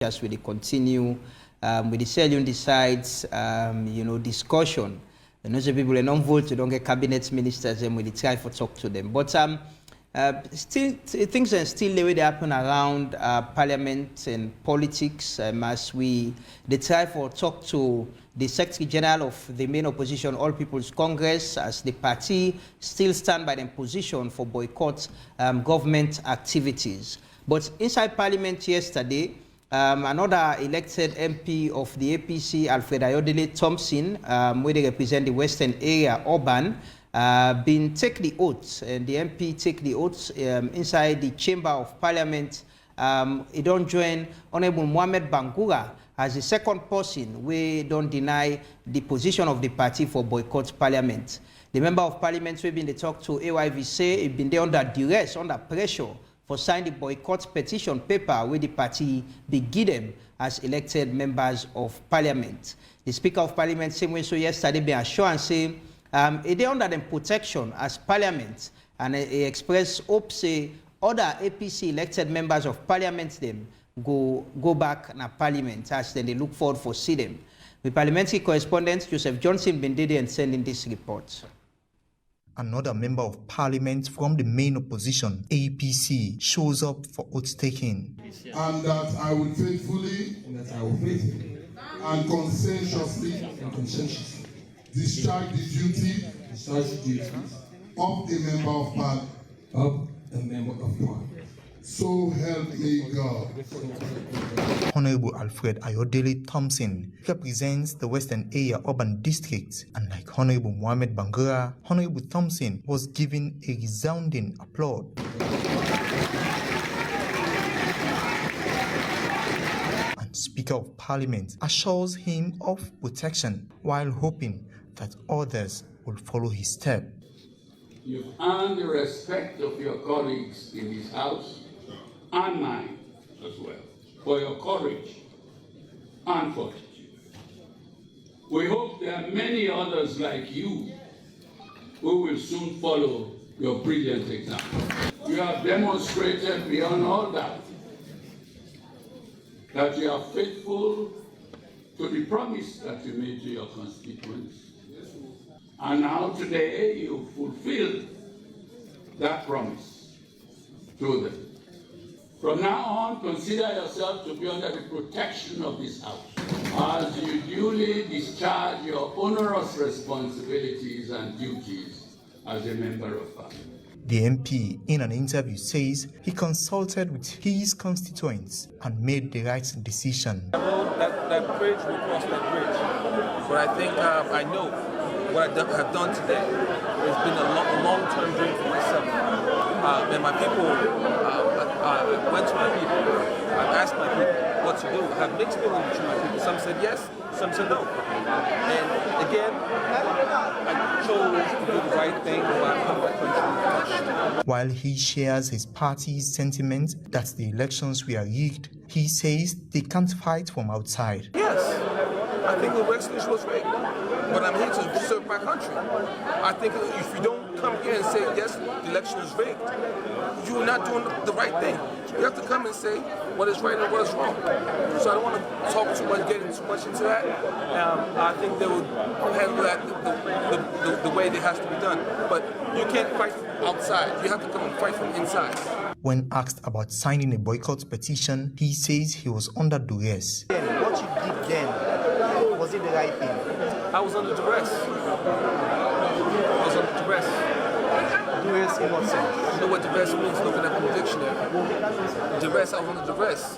as we continue with the Leone decides, discussion. And those people are not vote, don't get cabinet ministers, and we try to talk to them. But still, things are still the way they happen around parliament and politics. As they try to talk to the Secretary General of the main opposition, All People's Congress, as the party still stand by their position for boycott government activities. But inside parliament yesterday, another elected MP of the APC, Alfred Ayodele Thompson, where they represent the Western Area Urban, been take the oath, and the MP take the oath inside the Chamber of Parliament. He don't join Honorable Mohamed Bangura as the second person we don't deny the position of the party for boycott Parliament. The member of Parliament we've been to talk to AYV say he been there under duress, under pressure for signing the boycott petition paper where the party be give them as elected members of Parliament. The Speaker of Parliament same way so yesterday be assured and say they under them protection as Parliament, and he expressed hope say other APC elected members of Parliament them go back na Parliament as then they look forward for see them. The parliamentary correspondent Joseph Johnson been there and sending this report. Another member of parliament from the main opposition, APC, shows up for oath-taking. And that I will faithfully and conscientiously discharge the duty of a member of parliament. So help me God. Honorable Alfred Ayodele Thompson represents the Western Area Urban District, and like Honorable Mohamed Bangura, Honorable Thompson was given a resounding applause. And Speaker of Parliament assures him of protection while hoping that others will follow his step. You've earned the respect of your colleagues in this House and mine as well, for your courage and fortitude. We hope there are many others like you who will soon follow your brilliant example. You have demonstrated beyond all doubt that you are faithful to the promise that you made to your constituents. And now today you fulfilled that promise to them. From now on, consider yourself to be under the protection of this House as you duly discharge your onerous responsibilities and duties as a member of Parliament. The MP, in an interview, says he consulted with his constituents and made the right decision. That bridge will cross that bridge. But I think I know what I have done today. It's been a long-term dream for myself. And my people, I went to my people, I asked my people what to do. I have mixed feelings between my people. Some said yes, some said no. And again, I chose to do the right thing while I put my country first. While he shares his party's sentiment that the elections were rigged, he says they can't fight from outside. Yes, I think the election was rigged, but I'm here to serve my country. I think if you don't come here and say, yes, the election is rigged, you're not doing the right thing. You have to come and say what is right and what is wrong. So I don't want to talk too much, get too much into that. I think they will handle that the way it has to be done. But you can't fight outside. You have to come and fight from inside. When asked about signing a boycott petition, he says he was under duress. What you did then, was it the right thing? I was under duress. I was under duress. Duress in what sense? You know what duress means, looking at the dictionary. Duress, I was under duress.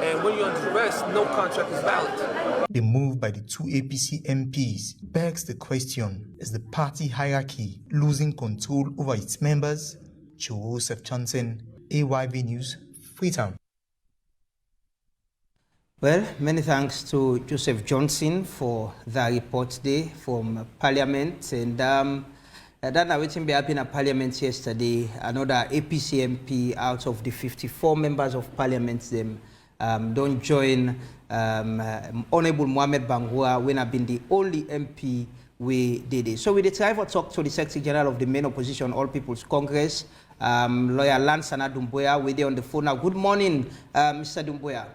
And when you're under duress, no contract is valid. The move by the two APC MPs begs the question, is the party hierarchy losing control over its members? Joseph Johnson, AYV News, Freetown. Well, many thanks to Joseph Johnson for the report today from Parliament. And that narrating be happening at Parliament yesterday. Another APC MP out of the 54 members of Parliament them don't join Honorable Mohamed Bangura when I've been the only MP we did it. So we try to talk to the Secretary General of the main opposition, All People's Congress, lawyer Lansana Dumbuya, we're there on the phone now. Good morning, Mr. Dumbuya.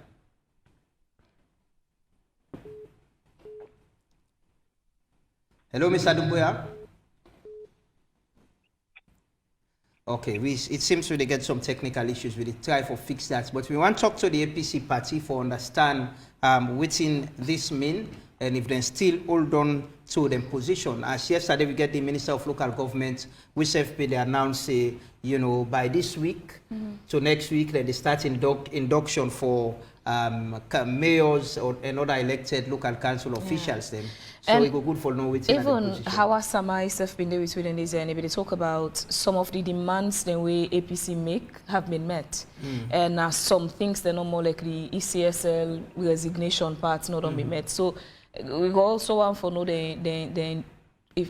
Hello, Mr. Dumbuya. Okay, it seems we get some technical issues with it. Try to fix that. But we want to talk to the APC party for understand what in this mean and if they still hold on to their position. As yesterday we get the Minister of Local Government, which FP they announced, you know, by this week to next week that they start induction for mayors and other elected local council officials. Then. So it go good for no waiting. Even how Sama ISF been there with within this and they talk about some of the demands the way APC make have been met. And some things they're not more likely ECSL resignation parts not been met. So we also want for know if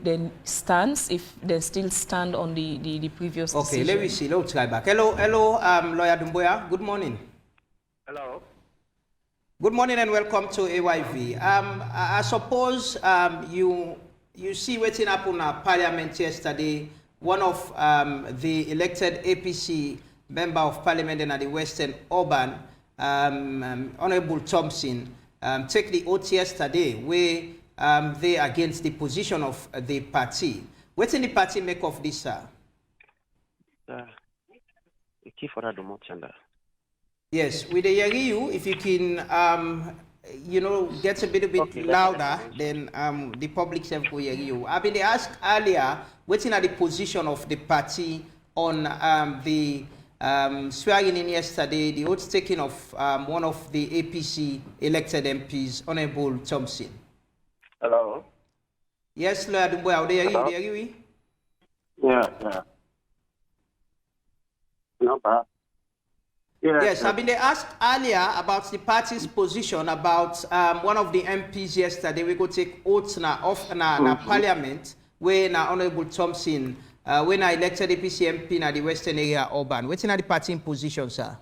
they stands, if they still stand on the previous decision. Okay, let me see. Let's try back. Hello, Lawyer Dumbuya. Good morning. Hello. Good morning and welcome to AYV. I suppose you see what's happened at Parliament yesterday. One of the elected APC member of Parliament in the Western Urban, Honorable Thompson, take the oath yesterday where they against the position of the party. What's in the party make of this, sir? Yes, with the you, if you can, you know, get a bit louder, then the public self will hear you. I've been asked earlier, what's in the position of the party on the swearing in yesterday, the oath taking of one of the APC elected MPs, Honorable Thompson. Hello. Yes, Lawyer Dumbuya, they hear you? Yeah. No, bad. Yes, I've been asked earlier about the party's position about one of the MPs yesterday. We go take oath na Parliament where na Honorable Thompson when I elected APC MP na the Western Area Urban. What's in the party in position, sir?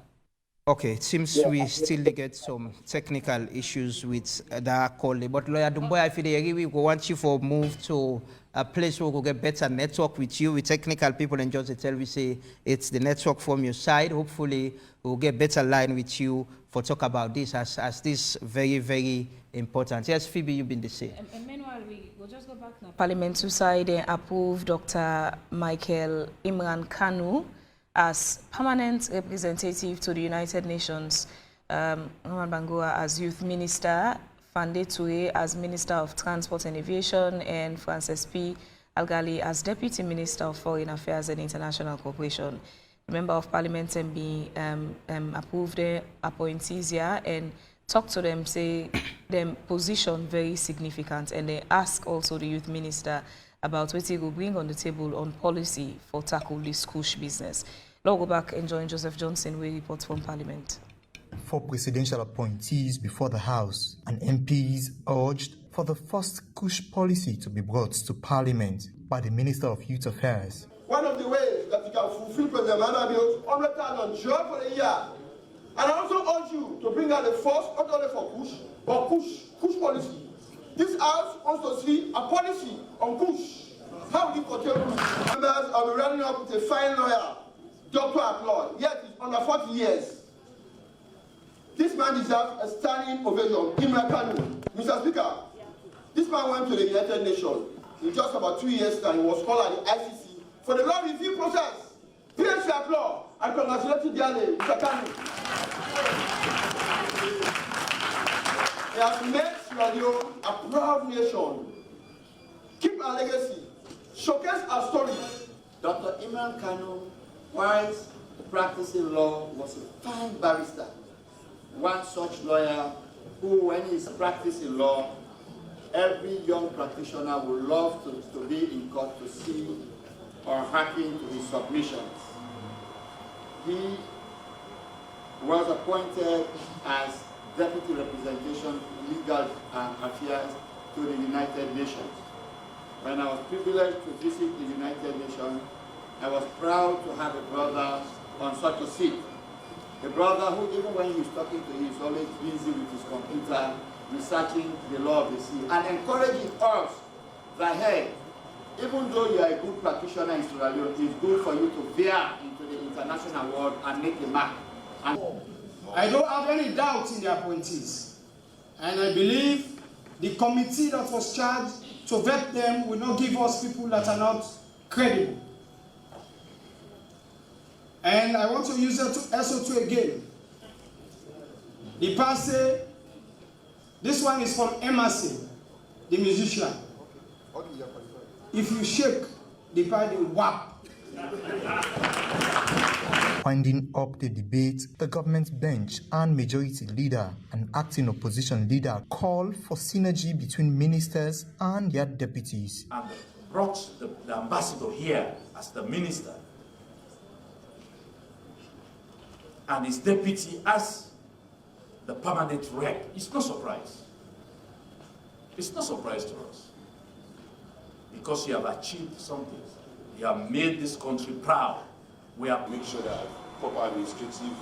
Okay, it seems we still get some technical issues with that call. But Lawyer Dumbuya, if you agree, we want you to move to a place where we get better network with you, with technical people, and just tell we say it's the network from your side. Hopefully, we'll get better line with you for talk about this as this very, very important. Yes, Phoebe, you've been the same. And meanwhile, we'll just go back now. Parliament side and approve Dr. Michael Imran Kanu as permanent representative to the United Nations, Norman Bangura as Youth Minister, Fande Toure as Minister of Transport and Aviation, and Frances P. Algali as Deputy Minister of Foreign Affairs and International Cooperation. The Member of Parliament approved the appointees here and talk to them, say them position very significant, and they ask also the Youth Minister about what he will bring on the table on policy for tackle this kush business. Now go back and join Joseph Johnson, where he reports from Parliament. For presidential appointees before the House, and MPs urged for the first kush policy to be brought to Parliament by the Minister of Youth Affairs. One of the ways that you can fulfill President Manabios 100,000 jobs for a year. And I also urge you to bring out the first, not only for kush, but kush policy. This House wants to see a policy on kush. How will you control kush? Members will be running up with a fine lawyer, Dr. Applaud, yet he's under 40 years. This man deserves a standing ovation. Imran Kanu. Mr. Speaker, this man went to the United Nations in just about 2 years time. He was called at the ICC for the law review process. Please applaud and congratulate you dearly, Mr. Kanu. He has made Sierra Leone a proud nation. Keep our legacy. Showcase our story. Dr. Imran Kanu, whilst practicing law, was a fine barrister. One such lawyer who, when he's practicing law, every young practitioner would love to be in court to see or hearken to his submissions. He was appointed as Deputy Representation Legal Affairs to the United Nations. When I was privileged to visit the United Nations, I was proud to have a brother on such a seat. A brother who, even when he's talking to you, is always busy with his computer, researching the law of the sea, and encouraging us that, hey, even though you are a good practitioner in Sierra Leone, it's good for you to veer into the international world and make a mark. And I don't have any doubt in the appointees, and I believe the committee that was charged to to vet them will not give us people that are not credible. And I want to use SO2 again. The passe, this one is from Emerson, the musician. If you shake, the party will whap. Winding up the debate, the government bench and majority leader and acting opposition leader called for synergy between ministers and their deputies. And brought the ambassador here as the minister and his deputy as the permanent rep. It's no surprise. It's no surprise to us, because you have achieved something. You have made this country proud. We have make sure that proper administrative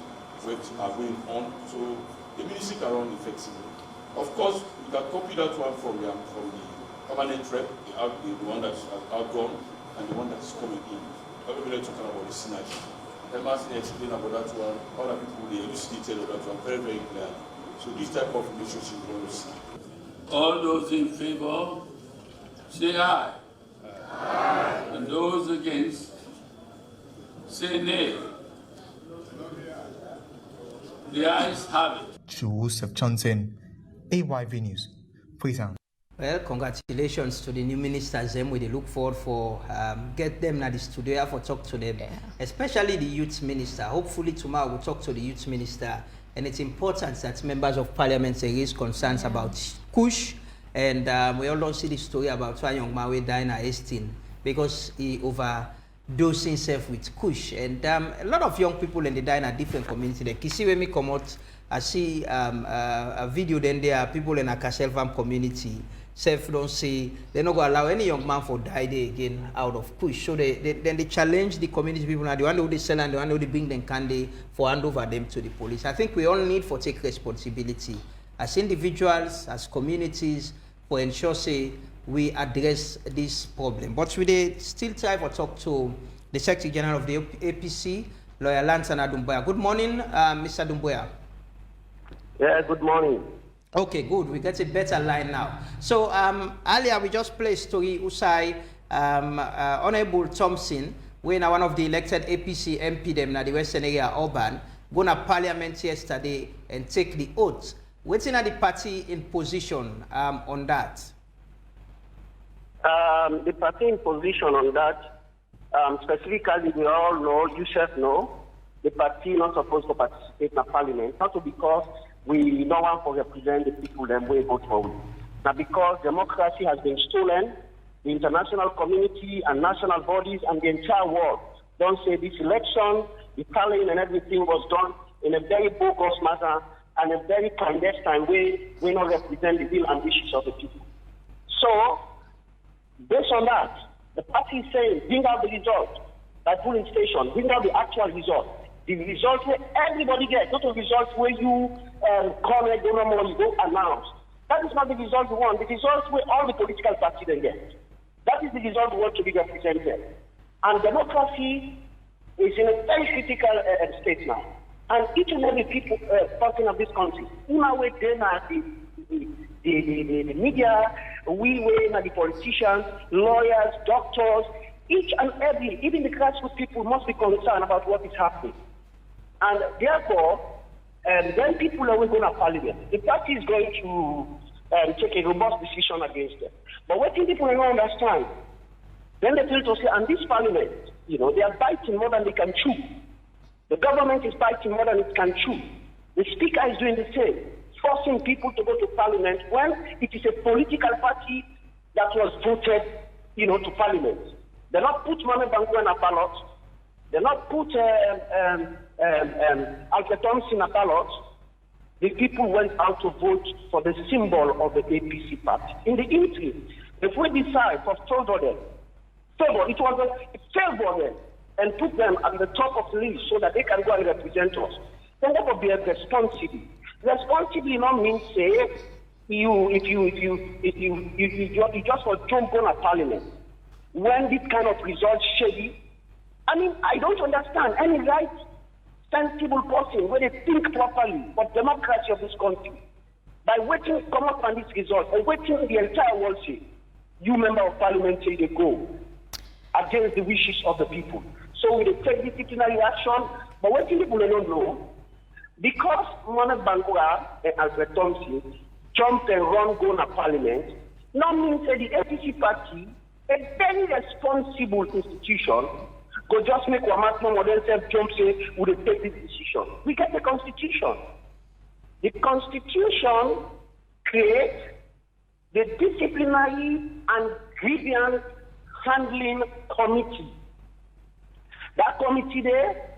works are going on so the ministry can run effectively. Of course, we can copy that one from the permanent rep, the one that's outgone and the one that's coming in. Everybody talking about the synergy. Emerson explained about that one. Other people they elucidated on that one very, very clear. So this type of relationship we want to see. All those in favor, say aye. Aye. And those against, say nay. The ayes have it. Joseph Johnson, AYV News, Freetown. Well, congratulations to the new ministers. We look forward for get them at the studio for talk to them, especially the youth minister. Hopefully tomorrow we'll talk to the youth minister, and it's important that members of parliament raise concerns about Kush, and we all see the story about one young man who died in Estin because he overdosed himself with Kush, and a lot of young people in the die in a different community. Like you see when me come out, I see a video. Then there are people in a Castle Farm community. Self don't say they're not going to allow any young man for die there again out of Kush. So then they challenge the community people. Now the one who they sell and the one who they bring them candy for hand over them to the police. I think we all need to take responsibility as individuals, as communities, for ensure say we address this problem. But we still try to talk to the Secretary General of the APC, Lawyer Lansana Dumbuya. Good morning, Mr. Dumbuya. Yeah, good morning. Okay, good. We get a better line now. So earlier we just played story Usai, Honorable Thompson, when one of the elected APC MP them na the Western area urban, go to Parliament yesterday and take the oath. Waiting at the party in position on that? The party in position on that, specifically we all know, you self know, the party not supposed to participate in the Parliament, not because we don't want to represent the people that we vote for. Now, because democracy has been stolen, the international community and national bodies and the entire world don't say this election, the tallying and everything was done in a very bogus manner and a very clandestine way. We not represent the real ambitions of the people. So, based on that, the party is saying, bring out the result by polling station, bring out the actual result. The results where everybody gets, not the results where you comment, don't know, you go announce. That is not the result we want. The results where all the political parties then get. That is the result we want to be represented. And democracy is in a very critical state now. And each and every person of this country, in our way, they are the media, we were the politicians, lawyers, doctors, each and every, even the grassroots people must be concerned about what is happening. And therefore, when people are going to Parliament, the party is going to take a robust decision against them. But what people don't understand, then they tell to say, and this Parliament, they are biting more than they can chew. The government is biting more than it can chew. The Speaker is doing the same, forcing people to go to Parliament when it is a political party that was voted, to Parliament. They not put Mohamed Bangu in a ballot. They not put Alfred Thompson in a ballot. The people went out to vote for the symbol of the APC party. In the interim, if we decide to favor them, it was a favor them and put them at the top of the list so that they can go and represent us, then that would be a responsibility. Responsibly not means say if you just for jump on a Parliament. When this kind of results shady, I don't understand any right, sensible person when they think properly for democracy of this country, by waiting to come up on this result and waiting the entire world say, you member of parliament say they go against the wishes of the people. So we take disciplinary action, but what people don't know, because Mohamed Bangura and Alfred Thompson jumped and run go to parliament, now means that the APC party, a very responsible institution, go just make one man or themselves jump say, would they take this decision? We get the constitution. The constitution creates the disciplinary and grievance handling committee. That committee there,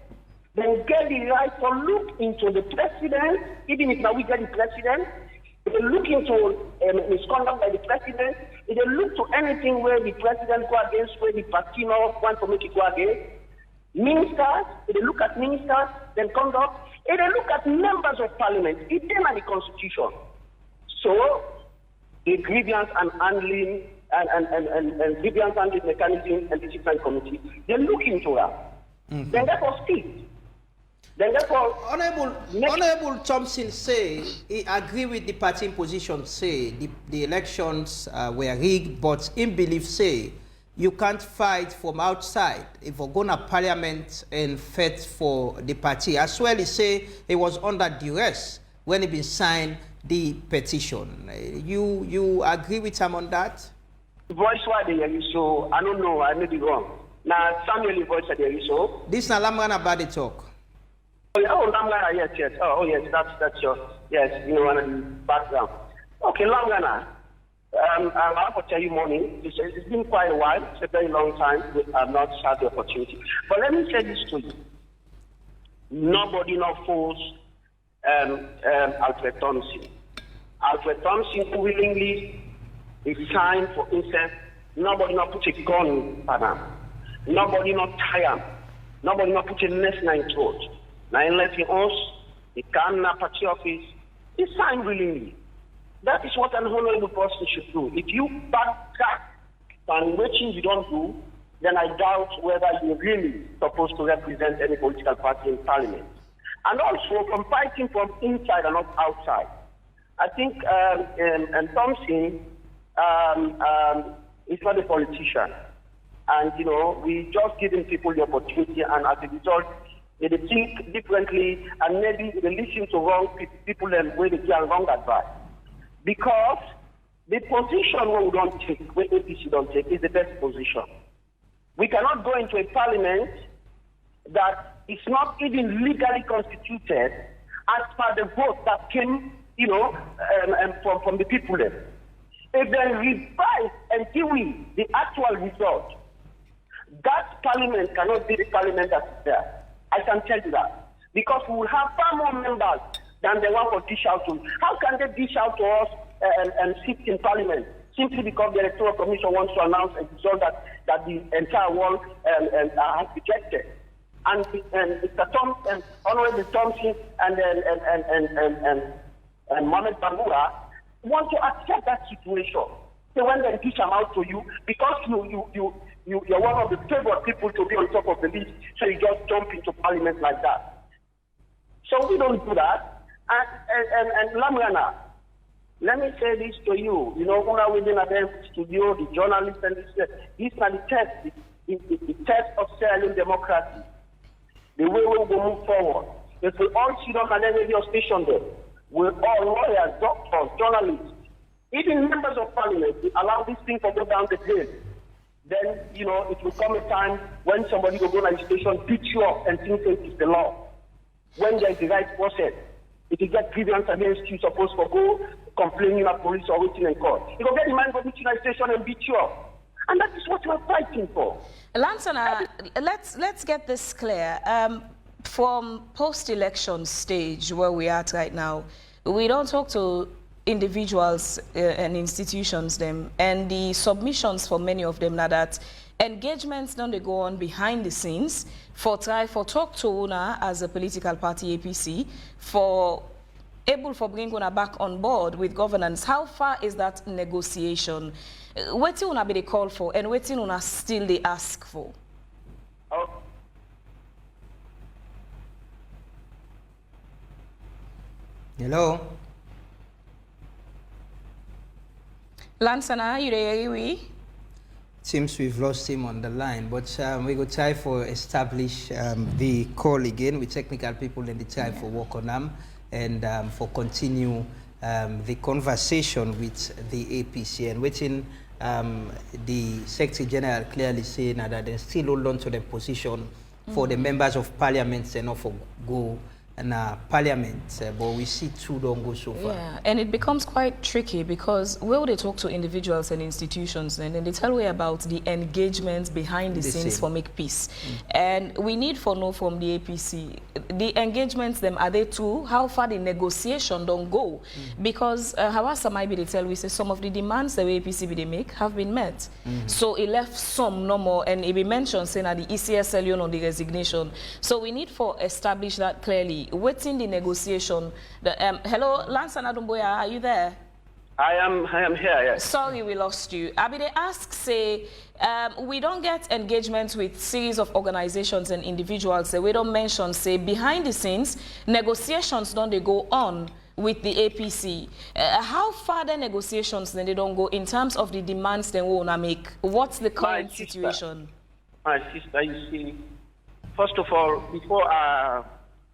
then get the right to look into the president, even if now we get the president, if they look into misconduct by the president, if they look to anything where the president go against, where the party now want to make it go against, ministers, if they look at ministers, then conduct, if they look at members of parliament, it's them and the constitution. So, the grievance and handling and grievance handling mechanism and discipline committee, they look into that. Then therefore speak. Then therefore, Honorable Thompson say he agree with the party position, say the elections were rigged, but in belief say you can't fight from outside. If we're going to parliament and fight for the party, as well he say he was under duress when he been signed the petition. You agree with him on that? Voice why they hear you so, I don't know, I may be wrong. Now Samuel voice they hear you so. This na Lamgana about the talk. Oh, Lamgana, yes. Oh, yes, that's your, yes, you know, and the background. Okay, Lamgana, I have to tell you morning, it's been quite a while, it's a very long time, we have not had the opportunity. But let me say this to you. Nobody not force Alfred Thompson. Alfred Thompson willingly is signed for instance, nobody not put a gun on him. Nobody not tie him. Nobody not put a nest in his throat. Now unless he owns, he come to party office, he signed willingly. That is what an honorable person should do. If you backtrack and watching you don't do, then I doubt whether you're really supposed to represent any political party in parliament. And also from fighting from inside and not outside. I think Thompson is not a politician. And, you know, we just giving people the opportunity, and as a result, they think differently, and maybe they listen to wrong people and where they get wrong advice. Because the position we don't take, where APC don't take, is the best position. We cannot go into a parliament that is not even legally constituted as per the vote that came, you know, from the people there. If they revise and deal with the actual result, that parliament cannot be the parliament that is there. I can tell you that. Because we will have far more members than the one for dish out to. How can they dish out to us and sit in parliament? Simply because the Electoral Commission wants to announce a result that the entire world has rejected. And Mr. Thompson, Honorable Thompson and Mohamed Bangura want to accept that situation. So when they dish them out to you, because you're one of the favored people to be on top of the list, so you just jump into parliament like that. So we don't do that. And Lamgana, let me say this to you. You know, when I was in the studio, the journalists and this is the test, the test of Sierra democracy. The way we will move forward. If we all sit on an radio station there, we're all lawyers, doctors, journalists, even members of parliament, we allow this thing to go down the drain. Then, you know, it will come a time when somebody will go on the station, beat you up and think it is the law. When there is the right process, if you get grievance against you, supposed to go complaining at police or waiting in court. You will get the man go beat you on the station and beat you up. And that is what we're fighting for. Lansana, let's get this clear. From post-election stage where we are at right now, we don't talk to individuals and institutions them, and the submissions for many of them now that engagements don't they go on behind the scenes for talk to una as a political party APC for able for bring una back on board with governance. How far is that negotiation? What una be the call for and what una still they ask for? Hello? Lansana, you there? Seems we've lost him on the line, but we will try for establish the call again with technical people and the try for work on them and for continue the conversation with the APC and waiting the Secretary General clearly saying that they still hold on to the position for the members of parliament and not for go and parliament, but we see two don't go so far. Yeah, and it becomes quite tricky because when they talk to individuals and institutions, and then they tell you about the engagement behind the scenes for make peace. And we need for know from the APC, the engagements, them are they too, how far the negotiation don't go. Because Hawassa might be they tell we say some of the demands the APC they make have been met. So it left some no more, and it be mentioned saying that the ECSL Leone on the resignation. So we need for establish that clearly. Waiting the negotiation. Hello, Lansana Dumbuya, are you there? I am here, yes. Sorry, we lost you. Abi, they ask, say, we don't get engagement with series of organizations and individuals. We don't mention, say, behind the scenes, negotiations don't they go on with the APC. How far the negotiations then they don't go in terms of the demands they want to make? What's the current situation? My sister, you see, first of all, before I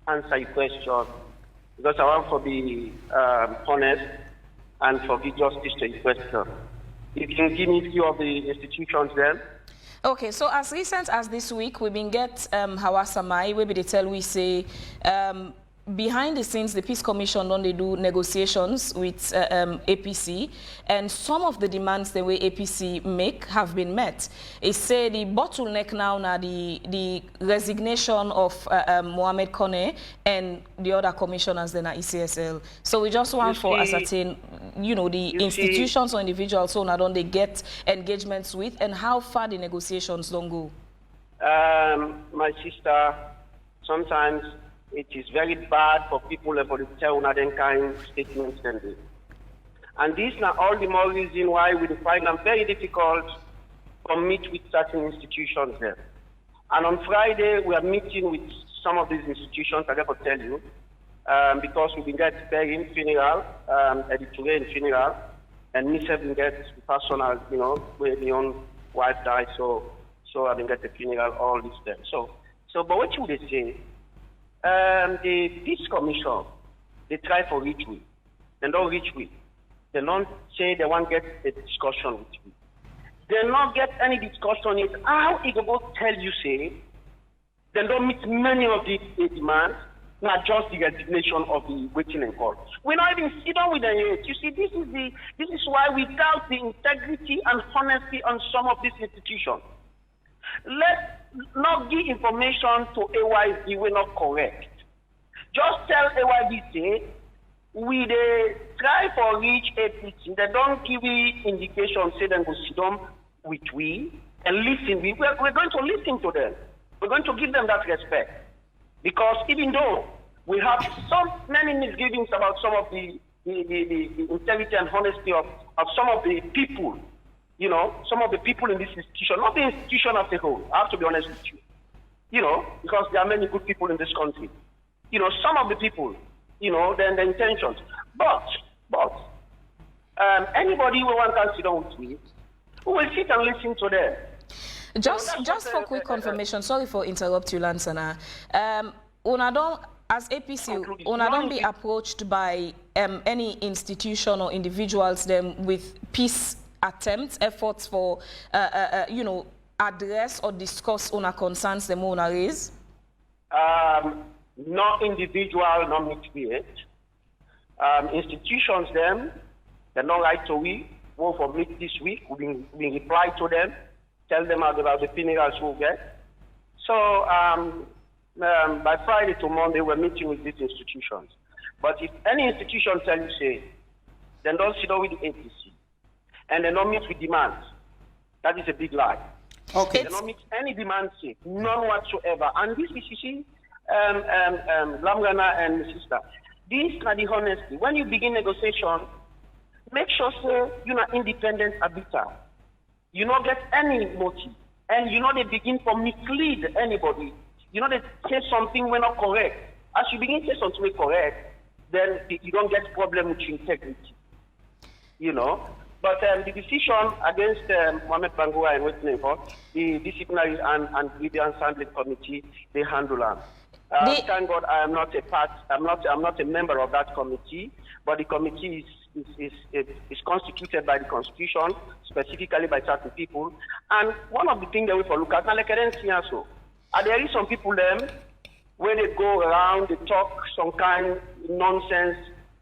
answer your question, because I want to be honest and for the justice to your question. You can give me a few of the institutions then. Okay, so as recent as this week, we've been get Hawassa Mai, where they tell we say behind the scenes, the Peace Commission don't they do negotiations with APC, and some of the demands the way APC make have been met. It say the bottleneck now the resignation of Mohamed Kone and the other commissioners then at ECSL. So we just want for ascertain, you know, the institutions or individuals so now don't they get engagements with, and how far the negotiations don't go. My sister, sometimes it is very bad for people about to tell another kind of statements than this. And this is all the more reason why we find them very difficult to meet with certain institutions there. And on Friday, we are meeting with some of these institutions, I got to tell you, because we've been getting Perrin funeral, editorial funeral, and me have been getting personal, you know, where my own wife died, so I've been getting the funeral, all this there. So, but what should they say? The Peace Commission, they try for reach with. They don't reach with. They don't say they want to get a discussion with you. They don't get any discussion yet. How it go tell you say, they don't meet many of the demands, not just the resignation of the waiting and call. We're not even sit down with them yet. You see, this is why we doubt the integrity and honesty on some of these institutions. Let's not give information to AYB we're not correct. Just tell AYB say we they try for reach APC. They don't give me indication say them go sit down with we and listen. We're going to listen to them. We're going to give them that respect. Because even though we have so many misgivings about some of the integrity and honesty of some of the people, you know, some of the people in this institution, not the institution as a whole, I have to be honest with you, you know, because there are many good people in this country. You know, some of the people, you know, the intentions. But anybody who wants to sit down with me, who will sit and listen to them. Just for quick confirmation, sorry for interrupt you, Lansana. As APC, una don't be approached by any institution or individuals them with peace attempts, efforts for, you know, address or discuss una concerns them una raise? No individual, no mixed with. Institutions them, they're not right to we. Go for meet this week, we reply to them, tell them about the funerals we'll get. So by Friday to Monday, we're meeting with these institutions. But if any institution tell you say, then don't sit down with the APC. And they don't meet with demands. That is a big lie. Okay. They don't meet any demands, none whatsoever. And this is, you see, Lamrana and sister, this is the honesty. When you begin negotiation, make sure say you're not independent arbiter. You don't get any motive. And you know they begin to mislead anybody. You know they say something when not correct. As you begin to say something correct, then you don't get problem with your integrity. You know? But the decision against Mohamed Bangura and what's name for the disciplinary and grievance handling committee, they handle them. Thank God I am not a part. I'm not a member of that committee. But the committee is constituted by the Constitution, specifically by certain people. And one of the things that we for look at, now like I didn't see also, there is some people them where they go around, they talk some kind of nonsense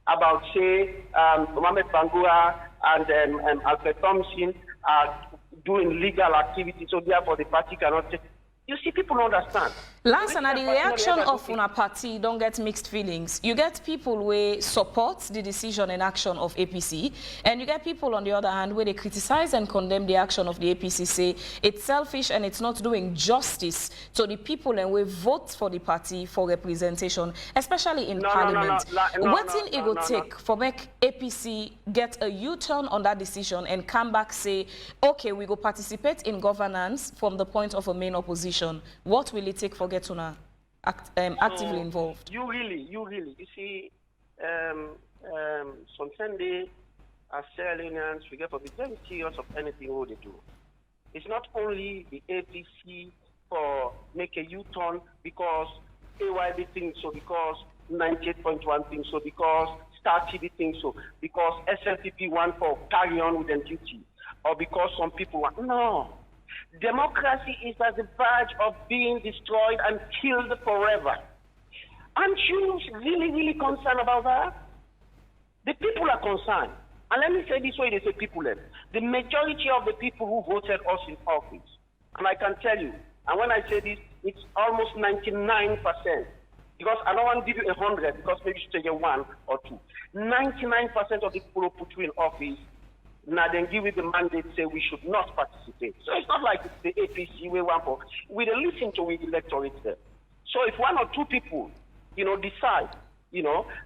about, say, Mohamed Bangura and Alfred Thompson are doing legal activity, so therefore the party cannot take. You see, people don't understand. Lansana, the reaction of una party don't get mixed feelings. You get people where support the decision and action of APC, and you get people on the other hand where they criticize and condemn the action of the APC, say it's selfish and it's not doing justice to the people and we vote for the party for representation, especially in Parliament. What thing it will take for make APC get a U-turn on that decision and come back say, okay, we go participate in governance from the point of a main opposition? What will it take for Getuna actively involved? You see, some Sunday, as Sierra Leoneans, we get to be very serious of anything what they do. It's not only the APC for make a U-turn because AYB thinks so, because 98.1 thinks so, because Star TV thinks so, because SLPP want for carry on with their duty, or because some people want. No. Democracy is at the verge of being destroyed and killed forever. Aren't you really, really concerned about that? The people are concerned. And let me say this way, they say people then. The majority of the people who voted us in office, and I can tell you, and when I say this, it's almost 99%. Because I don't want to give you 100, because maybe you should take 1 or 2. 99% of the people who put you in office, now then give it the mandate, say we should not participate. So it's not like it's the APC we want for. We don't listen to the electorate there. So if 1 or 2 people, decide,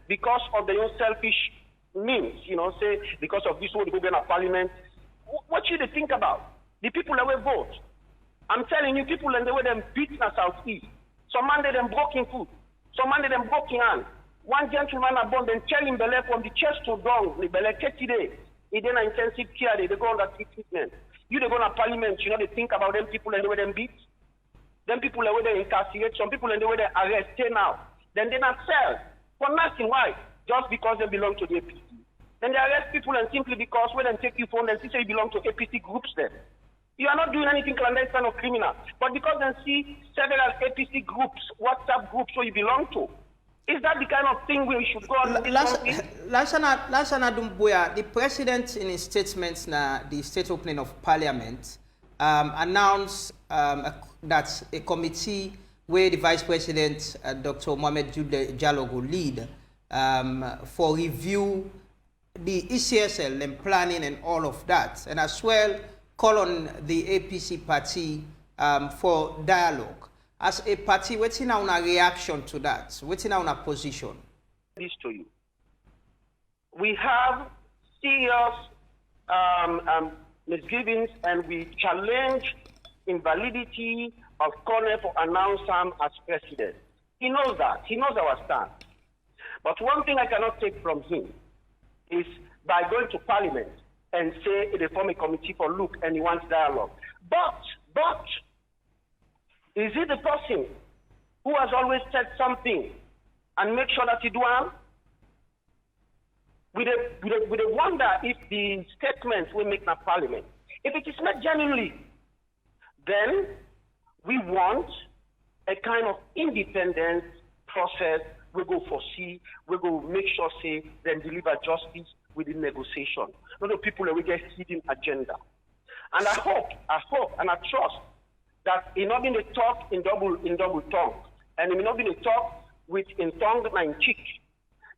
because of their own selfish means, say because of this one go in a parliament, what should they think about? The people that will vote. I'm telling you, people and the way them beat in the southeast. Some man they them broken foot. Some man they them broken hand. One gentleman above them tearing belly from the chest to down, the belly 30 days. It then intensive care, they go on that treatment. They go to parliament, they think about them people and the way them beat. Them people the way they incarcerate, some people and the way they arrest, stay now. Then they not sell. For nothing, why? Just because they belong to the APC. Then they arrest people and simply because when they take you phone and say you belong to APC groups then. You are not doing anything clandestine or criminal. But because they see several APC groups, WhatsApp groups where you belong to. Is that the kind of thing we should go on? Lansana Dumbuya, the president in his statements na the state opening of parliament announced that a committee where the vice president Dr. Mohamed Jallo will lead for review the ECSL and planning and all of that, and as well call on the APC party for dialogue. As a party, what's in our reaction to that? What's in our position? This to you. We have serious misgivings and we challenge invalidity of Corner for announcing him as president. He knows that. He knows our stand. But one thing I cannot take from him is by going to parliament and say they form a committee for look and he wants dialogue. But is he the person who has always said something and make sure that he do it? We wonder if the statements we make in the parliament, if it is not genuinely, then we want a kind of independent process. We go foresee, we go make sure say then deliver justice within negotiation. Not the people that we get hidden agenda. And I hope and I trust that it not been a talk in double tongue, and it may not be a talk with in tongue and cheek.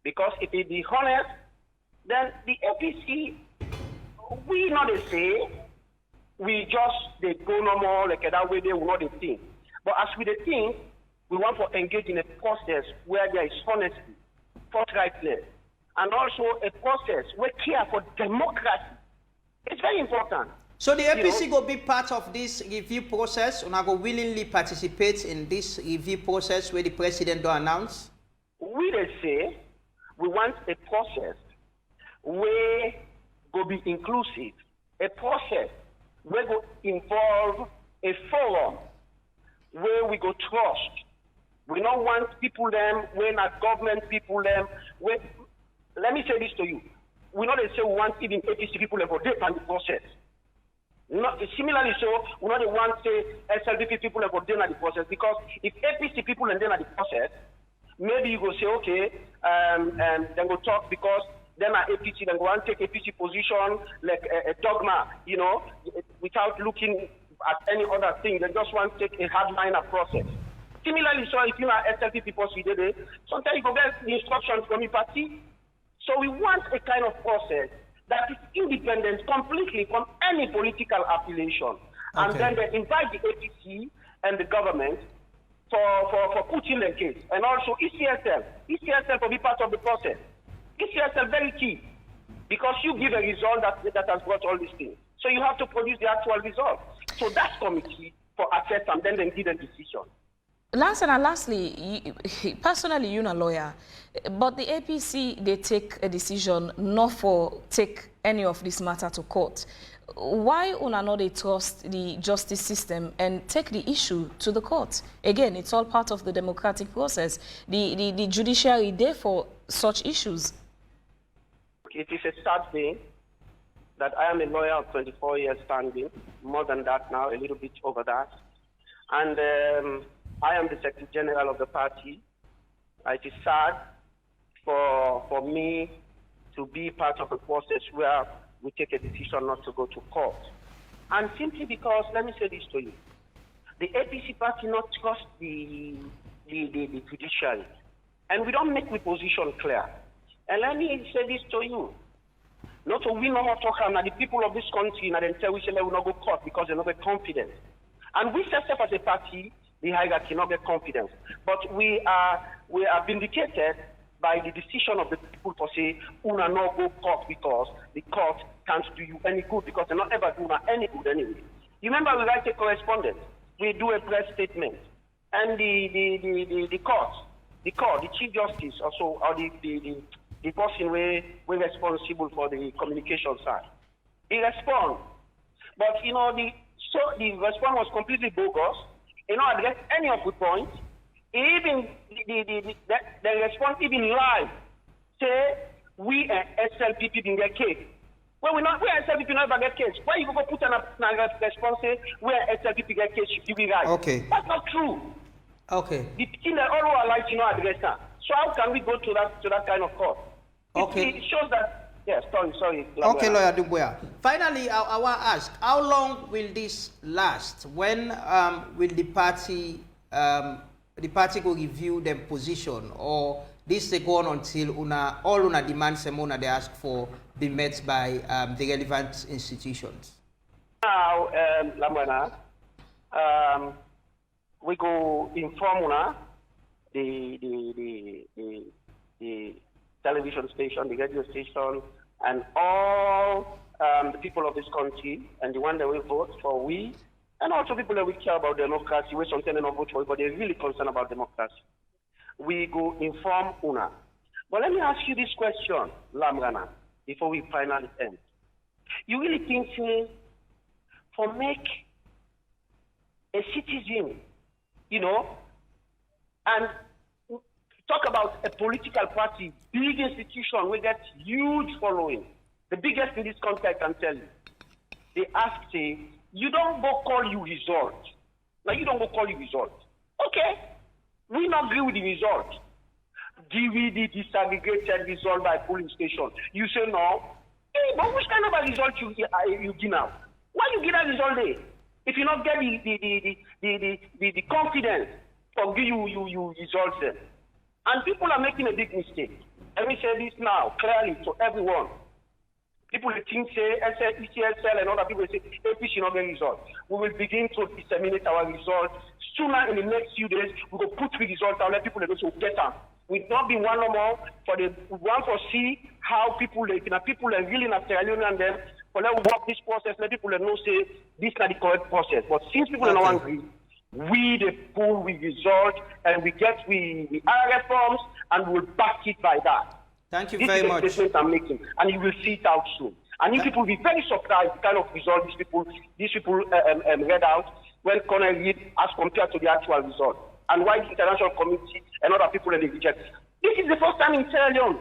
Because if it be honest, then the APC, we not they say, we just they go no more like that way they will not they think. But as we they think, we want to engage in a process where there is honesty, forthrightness, and also a process where care for democracy. It's very important. So the APC will be part of this review process, and I will willingly participate in this review process where the president will announce? We they say we want a process where go go be inclusive, a process where go involve a forum where we go trust. We don't want people them, we're not government people them. Let me say this to you. We not say we want even APC people to go deep on the process. Not, similarly so, we not want say SLDP people to go deep on the process, because if APC people and then at the process, maybe you go say, okay, then go talk because then at APC, then go and take APC position like a dogma, you know, without looking at any other thing. They just want to take a hardliner process. Similarly, so if you are SLP people, sometimes you go get the instructions from the party. So we want a kind of process that is independent completely from any political affiliation. And then they invite the APC and the government for putting the case. And also ECSL will be part of the process. ECSL very key, because you give a result that has brought all these things. So you have to produce the actual result. So that committee for assess and then they give a decision. Lansana, lastly, personally, you're a lawyer, but the APC, they take a decision not for take any of this matter to court. Why una not they trust the justice system and take the issue to the court? Again, it's all part of the democratic process. The judiciary there for such issues. It is a sad thing that I am a lawyer of 24 years standing, more than that now, a little bit over that. And I am the Secretary General of the party. It is sad for me to be part of a process where we take a decision not to go to court. And simply because, let me say this to you, the APC party not trust the judiciary. And we don't make the position clear. And let me say this to you. Not to we no more talk about the people of this country and then tell we say they will not go court because they not get confidence. And we set up as a party, the hierarchy not get confidence. But we are vindicated by the decision of the people to say una not go court because the court can't do you any good, because they not ever do any good anyway. You remember we write a correspondence, we do a press statement, and the court, the Chief Justice also, or the person we're responsible for the communication side, he responds. But you know, the response was completely bogus. You know, address any of the points. Even the response even live say we SLPP didn't get case. Well, we SLPP never get case. Why you go put an response say we SLPP get case should be right? Okay, that's not true. Okay, the thing that all our lives, you know, address that. So how can we go to that kind of court? Okay, it shows that. Yes, sorry. Okay, Lawyer Dumbuya. Finally, I want to ask, how long will this last? When will the party go review their position, or this they go on until all demands they ask for be met by the relevant institutions? Now, Lansana, we go inform the television station, the radio station, and all the people of this country, and the one that will vote for we, and also people that we care about democracy, we sometimes don't vote for it, but they're really concerned about democracy. We go inform UNA. But let me ask you this question, Lansana, before we finally end. You really think for make a citizen, you know, and talk about a political party, big institution, we get huge following. The biggest in this country, I can tell you. They ask, say, you don't go call you result. Now you don't go call you result. Okay, we not agree with the result. Give me the disaggregated result by polling station. You say no. Hey, but which kind of a result you give now? Why you give that result there? If you not get the confidence for give you results there. And people are making a big mistake. Let me say this now, clearly to everyone. People think say ECSL and other people say APC not get results. We will begin to disseminate our results. Sooner in the next few days, we will put the results out, let people know so get them. We've not been one no more for the one for see how people are really in Sierra Leone and them. For let we work this process, let people know say this is not the correct process. But since people are not angry, we the pool we result and we are reforms and we'll back it by that. Thank you very much. This is the statement I'm making, and you will see it out soon. And you people will be very surprised the kind of result these people read out when Colonel read as compared to the actual result. And why the international community and other people in the reject. This is the first time in Sierra Leone,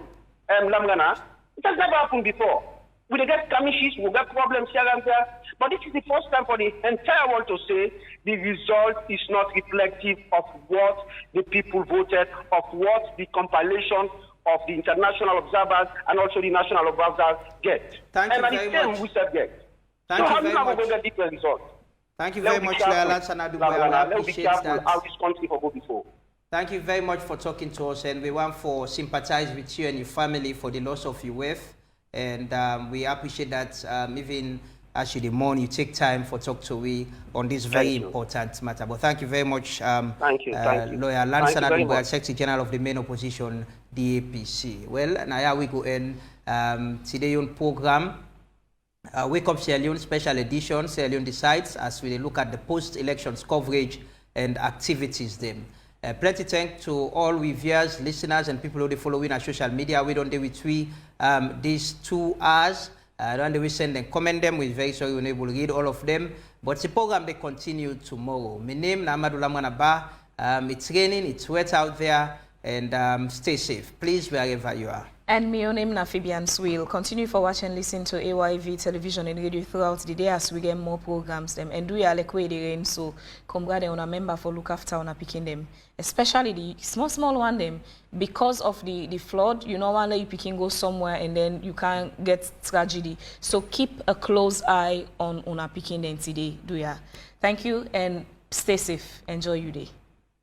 Lamgana. It has never happened before. We get skirmishes, we get problems here and there, but this is the first time for the entire world to say the result is not reflective of what the people voted, of what the compilation of the international observers and also the national observers get. Thank you very much. We said get. Thank so you very much. Get different result? Thank you very much, Lansana Dumbuya. Let's be careful how this country will go before. Thank you very much for talking to us, and we want to sympathize with you and your family for the loss of your wife. And we appreciate that even as you mourn, you take time for talk to we on this very important matter. But thank you very much, thank you. Lawyer Lansana Dumbuya, Secretary General of the main opposition, the APC. Well, now we go in today on program. Wake Up Sierra Leone special edition. Sierra Leone decides as we look at the post-elections coverage and activities then. Plenty thanks to all we viewers, listeners, and people who are following our social media. We don't do with these 2 hours. Don't we send them, comment them. We're very sorry we're not able to read all of them. But the program they continue tomorrow. My name is Amadou Lamwanaba. It's raining, it's wet out there, and stay safe, please, wherever you are. And my name is Fabian Swill. Continue for watch and listen to AYV television and radio throughout the day as we get more programs them. And do ya like way the rain, so come glad on a member for look after on a picking them. Especially the small one them because of the flood, you know one you picking go somewhere and then you can't get tragedy. So keep a close eye on a picking them today, do ya. Thank you and stay safe. Enjoy your day.